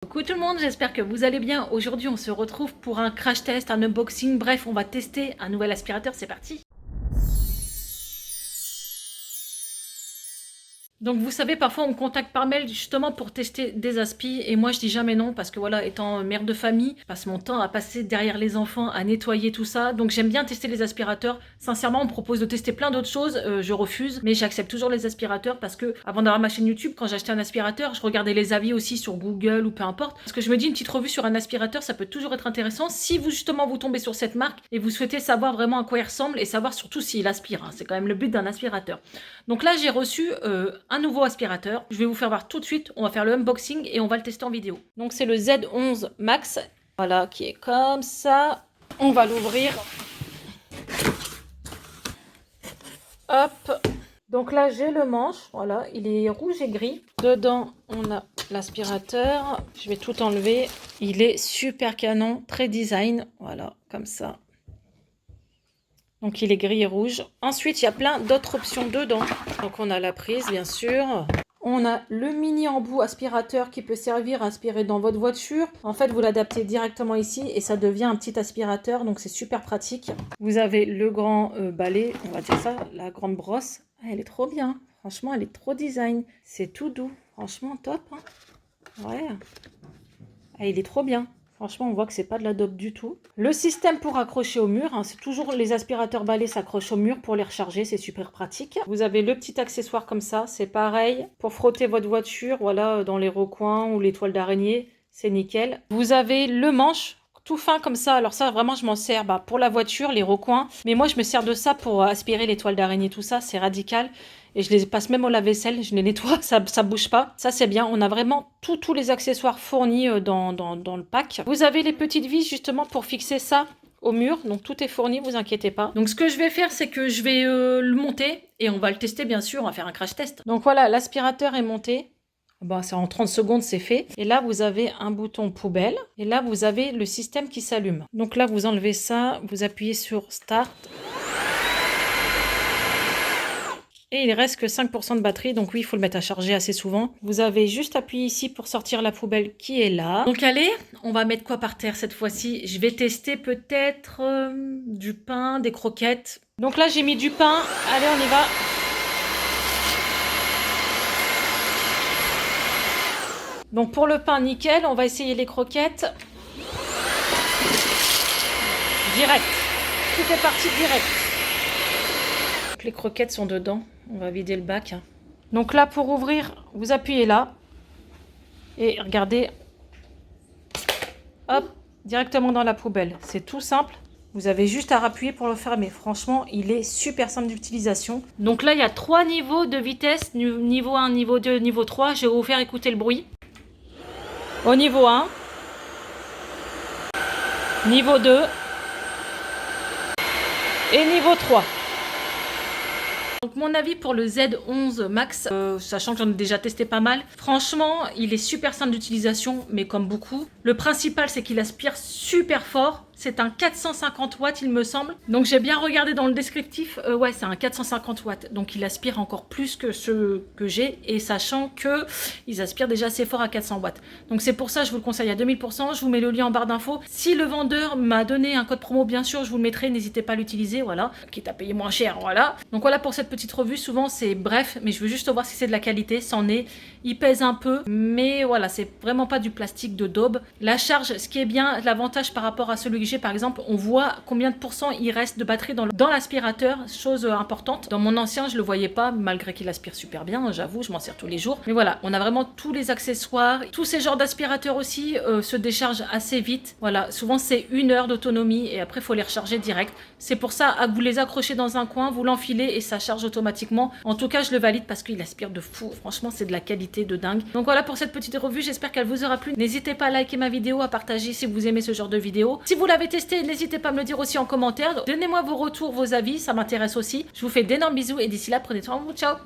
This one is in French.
Coucou tout le monde, j'espère que vous allez bien. Aujourd'hui on se retrouve pour un crash test, un unboxing, bref on va tester un nouvel aspirateur, c'est parti. Donc vous savez, parfois on me contacte par mail justement pour tester des aspis et moi je dis jamais non parce que voilà, étant mère de famille, je passe mon temps à passer derrière les enfants, à nettoyer tout ça. Donc j'aime bien tester les aspirateurs. Sincèrement, on me propose de tester plein d'autres choses, je refuse, mais j'accepte toujours les aspirateurs parce que avant d'avoir ma chaîne YouTube, quand j'achetais un aspirateur, je regardais les avis aussi sur Google ou peu importe. Parce que je me dis une petite revue sur un aspirateur, ça peut toujours être intéressant si vous justement vous tombez sur cette marque et vous souhaitez savoir vraiment à quoi il ressemble et savoir surtout s'il aspire, hein. C'est quand même le but d'un aspirateur. Donc là j'ai reçu un nouveau aspirateur. Je vais vous faire voir tout de suite. On va faire le unboxing et on va le tester en vidéo. Donc c'est le Z11 Max. Voilà, qui est comme ça. On va l'ouvrir. Hop. Donc là j'ai le manche. Voilà, il est rouge et gris. Dedans on a l'aspirateur. Je vais tout enlever. Il est super canon, très design. Voilà, comme ça. Donc il est gris et rouge. Ensuite, il y a plein d'autres options dedans. Donc on a la prise, bien sûr. On a le mini embout aspirateur qui peut servir à aspirer dans votre voiture. En fait, vous l'adaptez directement ici et ça devient un petit aspirateur. Donc c'est super pratique. Vous avez le grand balai, on va dire ça, la grande brosse. Ah, elle est trop bien. Franchement, elle est trop design. C'est tout doux. Franchement, top. Hein, ouais. Ah, il est trop bien. Franchement, on voit que c'est pas de la dope du tout. Le système pour accrocher au mur, hein, c'est toujours les aspirateurs balais s'accrochent au mur pour les recharger, c'est super pratique. Vous avez le petit accessoire comme ça, c'est pareil. Pour frotter votre voiture, voilà, dans les recoins ou les toiles d'araignée, c'est nickel. Vous avez le manche, tout fin comme ça. Alors ça, vraiment, je m'en sers pour la voiture, les recoins. Mais moi, je me sers de ça pour aspirer les toiles d'araignée, tout ça, c'est radical. Et je les passe même au lave-vaisselle, je les nettoie, ça bouge pas. Ça, c'est bien. On a vraiment tous les accessoires fournis dans le pack. Vous avez les petites vis, justement, pour fixer ça au mur. Donc, tout est fourni, vous inquiétez pas. Donc, ce que je vais faire, c'est que je vais le monter. Et on va le tester, bien sûr. On va faire un crash test. Donc, voilà, l'aspirateur est monté. Bon, c'est en 30 secondes, c'est fait. Et là, vous avez un bouton poubelle. Et là, vous avez le système qui s'allume. Donc là, vous enlevez ça. Vous appuyez sur Start. Et il reste que 5% de batterie, donc oui, il faut le mettre à charger assez souvent. Vous avez juste appuyé ici pour sortir la poubelle qui est là. Donc allez, on va mettre quoi par terre cette fois-ci? Je vais tester peut-être du pain, des croquettes. Donc là, j'ai mis du pain. Allez, on y va. Donc pour le pain, nickel. On va essayer les croquettes. Direct. Tout est parti direct. Donc les croquettes sont dedans. On va vider le bac. Donc là, pour ouvrir, vous appuyez là. Et regardez. Hop, directement dans la poubelle. C'est tout simple. Vous avez juste à appuyer pour le fermer. Franchement, il est super simple d'utilisation. Donc là, il y a 3 niveaux de vitesse. Niveau 1, niveau 2, niveau 3. Je vais vous faire écouter le bruit. Au niveau 1. Niveau 2. Et niveau 3. Donc mon avis pour le Z11 Max, sachant que j'en ai déjà testé pas mal, franchement il est super simple d'utilisation, mais comme beaucoup. Le principal c'est qu'il aspire super fort, c'est un 450 watts il me semble. Donc j'ai bien regardé dans le descriptif, ouais c'est un 450 watts, donc il aspire encore plus que ceux que j'ai, et sachant que ils aspirent déjà assez fort à 400 watts. Donc c'est pour ça je vous le conseille à 2000%, je vous mets le lien en barre d'infos. Si le vendeur m'a donné un code promo, bien sûr je vous le mettrai, n'hésitez pas à l'utiliser, voilà, quitte à payer moins cher, voilà. Donc voilà pour cette petite revue, souvent c'est bref, mais je veux juste voir si c'est de la qualité, c'en est. Il pèse un peu, mais voilà, c'est vraiment pas du plastique de daube. La charge, ce qui est bien, l'avantage par rapport à celui que j'ai par exemple, on voit combien de pourcents il reste de batterie dans l'aspirateur, chose importante. Dans mon ancien, je le voyais pas, malgré qu'il aspire super bien, j'avoue, je m'en sers tous les jours. Mais voilà, on a vraiment tous les accessoires. Tous ces genres d'aspirateurs aussi se déchargent assez vite. Voilà, souvent c'est 1 heure d'autonomie et après il faut les recharger direct. C'est pour ça, à vous les accrocher dans un coin, vous l'enfilez et ça charge automatiquement. En tout cas, je le valide parce qu'il aspire de fou. Franchement, c'est de la qualité de dingue. Donc voilà pour cette petite revue, j'espère qu'elle vous aura plu. N'hésitez pas à liker ma vidéo, à partager si vous aimez ce genre de vidéo. Si vous l'avez testé, n'hésitez pas à me le dire aussi en commentaire. Donnez-moi vos retours, vos avis, ça m'intéresse aussi. Je vous fais d'énormes bisous et d'ici là, prenez soin de vous. Ciao!